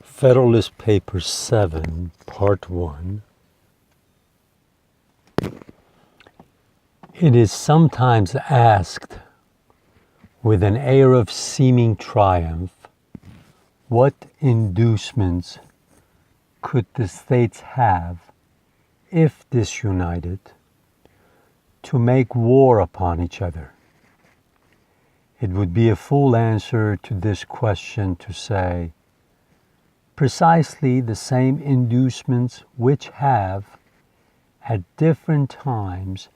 Federalist Paper 7, Part 1. It is sometimes asked, with an air of seeming triumph, what inducements could the states have, if disunited, to make war upon each other? It would be a full answer to this question to say, precisely the same inducements which have, at different times,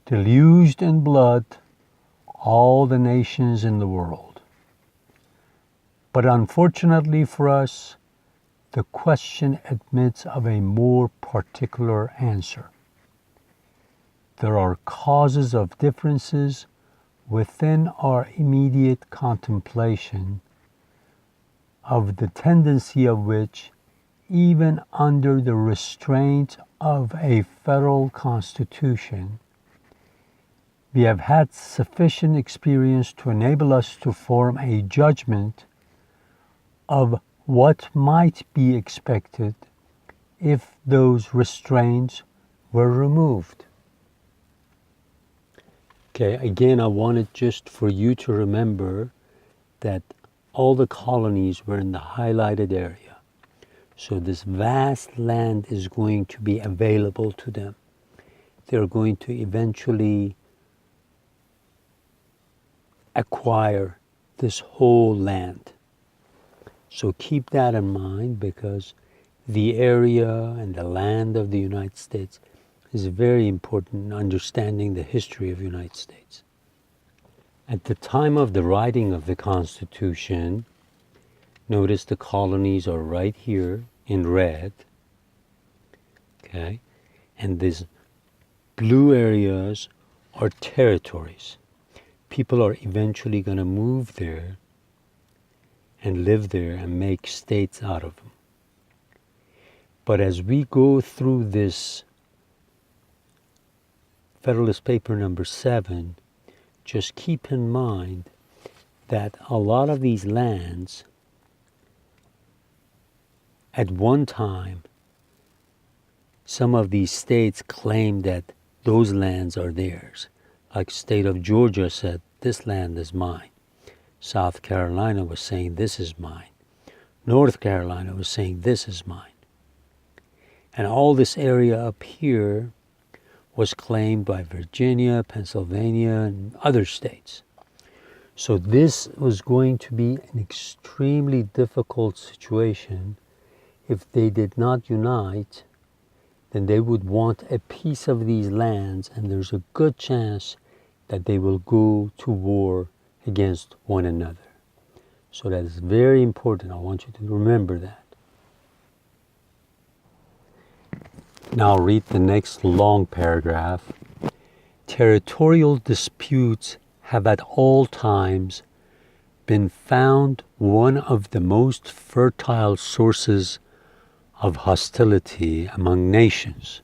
deluged in blood all the nations in the world. But unfortunately for us, the question admits of a more particular answer. There are causes of differences within our immediate contemplation, of the tendency of which, even under the restraint of a federal constitution, we have had sufficient experience to enable us to form a judgment of what might be expected if those restraints were removed. Okay, again, I wanted just for you to remember that all the colonies were in the highlighted area. So this vast land is going to be available to them. They're going to eventually acquire this whole land. So keep that in mind, because the area and the land of the United States is very important in understanding the history of the United States. At the time of the writing of the Constitution, notice the colonies are right here in red, okay? And these blue areas are territories. People are eventually going to move there and live there and make states out of them. But as we go through this Federalist Paper number 7, just keep in mind that a lot of these lands, at one time, some of these states claimed that those lands are theirs. Like the state of Georgia said, this land is mine. South Carolina was saying, this is mine. North Carolina was saying, this is mine. And all this area up here was claimed by Virginia, Pennsylvania, and other states. So this was going to be an extremely difficult situation. If they did not unite, then they would want a piece of these lands, and there's a good chance that they will go to war against one another. So that is very important. I want you to remember that. Now read the next long paragraph. Territorial disputes have at all times been found one of the most fertile sources of hostility among nations.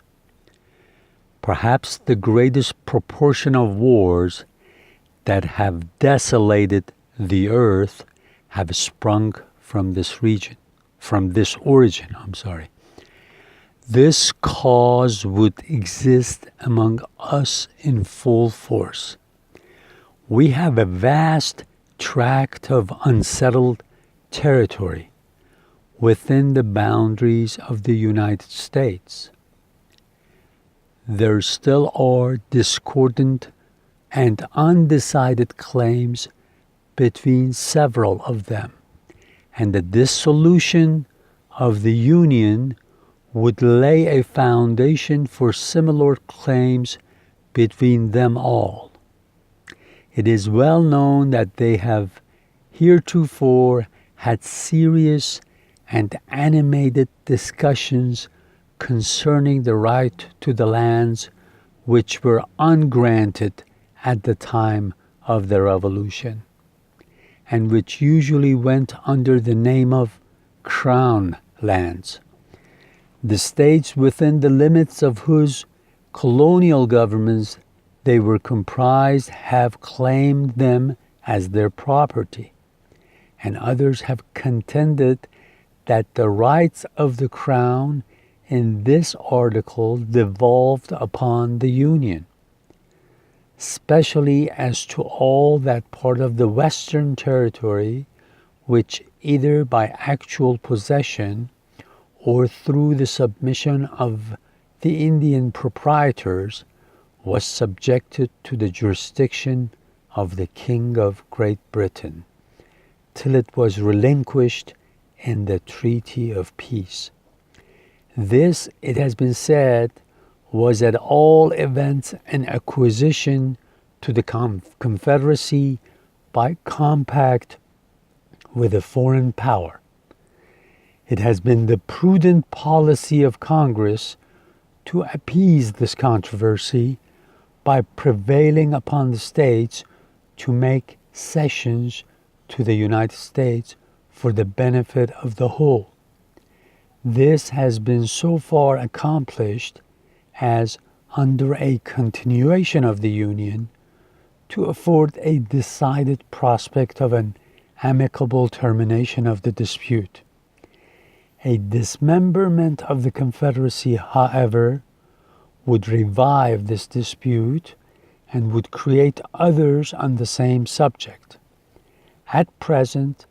Perhaps the greatest proportion of wars that have desolated the earth have sprung from this region, from this origin. This cause would exist among us in full force. We have a vast tract of unsettled territory within the boundaries of the United States. There still are discordant and undecided claims between several of them, and the dissolution of the Union would lay a foundation for similar claims between them all. It is well known that they have heretofore had serious and animated discussions concerning the right to the lands which were ungranted at the time of the Revolution, and which usually went under the name of Crown lands. The states within the limits of whose colonial governments they were comprised have claimed them as their property, and others have contended that the rights of the Crown in this article devolved upon the Union, especially as to all that part of the Western Territory which either by actual possession or through the submission of the Indian proprietors was subjected to the jurisdiction of the King of Great Britain, till it was relinquished in the Treaty of Peace. This, it has been said, was at all events an acquisition to the Confederacy by compact with a foreign power. It has been the prudent policy of Congress to appease this controversy by prevailing upon the states to make cessions to the United States for the benefit of the whole. This has been so far accomplished as, under a continuation of the Union, to afford a decided prospect of an amicable termination of the dispute. A dismemberment of the Confederacy, however, would revive this dispute and would create others on the same subject. At present,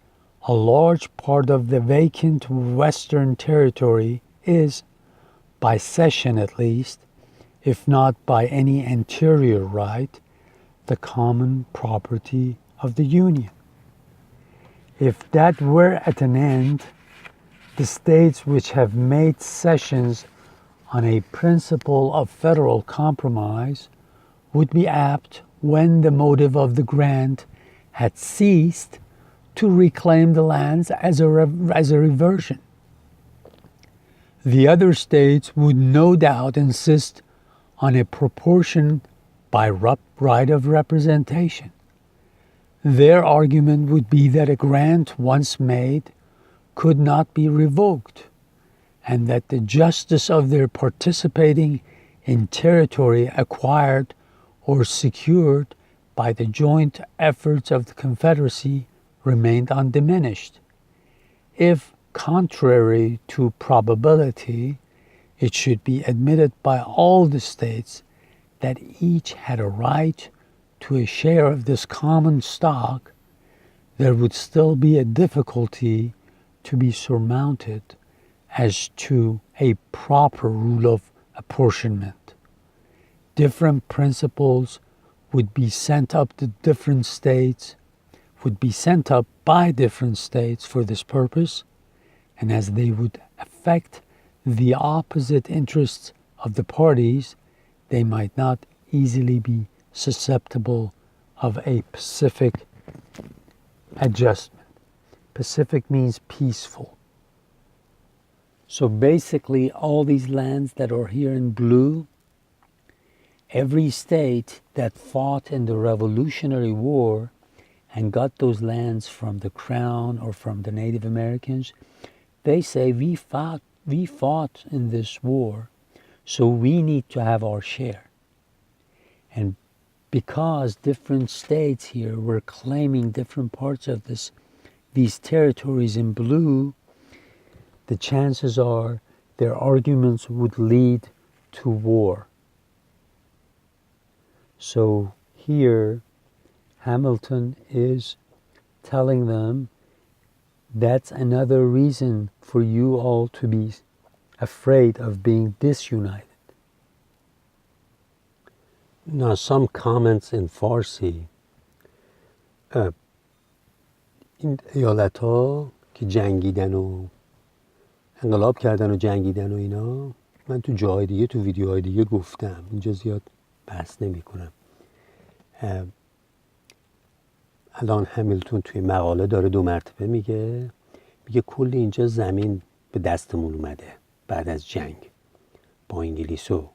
a large part of the vacant Western Territory is, by cession at least, if not by any anterior right, the common property of the Union. If that were at an end, the states which have made cessions on a principle of federal compromise would be apt, when the motive of the grant had ceased, to reclaim the lands as a reversion. The other states would no doubt insist on a proportion by right of representation. Their argument would be that a grant once made could not be revoked, and that the justice of their participating in territory acquired or secured by the joint efforts of the Confederacy remained undiminished. If, contrary to probability, it should be admitted by all the states that each had a right to a share of this common stock, there would still be a difficulty to be surmounted as to a proper rule of apportionment. Different principles would be sent up by different states for this purpose, and as they would affect the opposite interests of the parties, they might not easily be susceptible of a pacific adjustment. Pacific means peaceful. So basically, all these lands that are here in blue, every state that fought in the Revolutionary War and got those lands from the Crown or from the Native Americans, they say, we fought in this war, so we need to have our share. And because different states here were claiming different parts of these territories in blue, the chances are their arguments would lead to war. So here, Hamilton is telling them that's another reason for you all to be afraid of being disunited. Now, some comments in Farsi. این ایالت ها که جنگیدن و انقلاب کردن و جنگیدن و اینا، من تو جاهای دیگه، تو ویدیوهای دیگه گفتم، اینجا زیاد بحث نمی کنم. الان همیلتون توی مقاله داره 2 مرتبه میگه کل اینجا زمین به دستمون اومده بعد از جنگ با انگلیس و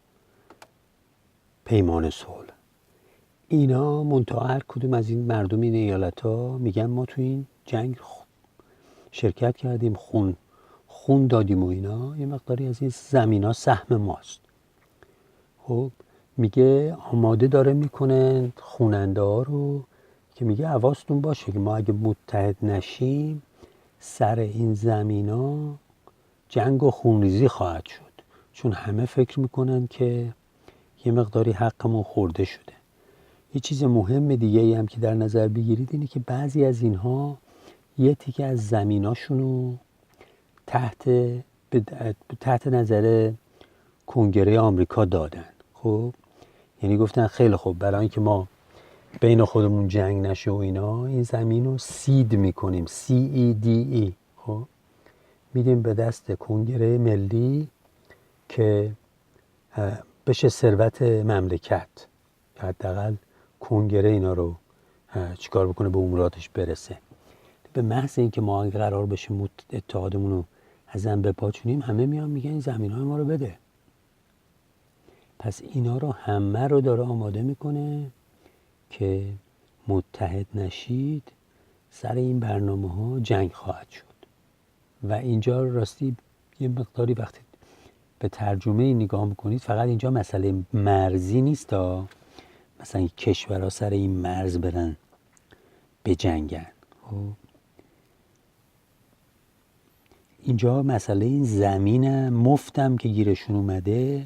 پیمان صلح. اینا منتها هر کدوم از این مردم این ایالت ها میگن ما تو این جنگ شرکت کردیم، خون دادیم و اینا، یه مقداری از این زمین ها سهم ماست. خب میگه آماده داره میکنه خوننده ها رو که میگه حواستون باشه که ما اگه متحد نشیم سر این زمینا جنگ و خونریزی خواهد شد، چون همه فکر میکنن که یه مقداری حقمون خورده شده. یه چیز مهم دیگه ای هم که در نظر بگیرید اینه که بعضی از اینها یه تیکه از زمیناشونو تحت نظر کنگره آمریکا دادن. خب یعنی گفتن خیلی خوب، برای اینکه ما بین خودمون جنگ نشه و اینا، این زمین رو سید میکنیم، CEDE، خب میدیم به دست کنگره ملی که بشه ثروت مملکت، یا حداقل کنگره اینا رو چیکار بکنه به مرادش برسه. به محض اینکه ما قرار بشه اتحادمون رو از هم بپاچونیم، همه میان میگن این زمین‌های ما رو بده. پس اینا رو همه رو داره آماده میکنه که متحد نشید، سر این برنامه‌ها جنگ خواهد شد. و اینجا راستی یه مقداری وقتی به ترجمه نگاه میکنید، فقط اینجا مسئله مرزی نیست، مثلا کشورها سر این مرز برن به جنگن. اینجا مسئله این زمین مفتم که گیرشون اومده،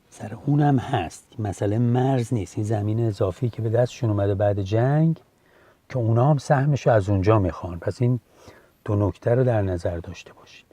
سر اونم هست. مسئله مرز نیست، این زمین اضافی که به دستشون اومده بعد جنگ که اونا هم سهمشو از اونجا میخوان. پس این دو نکته رو در نظر داشته باشید.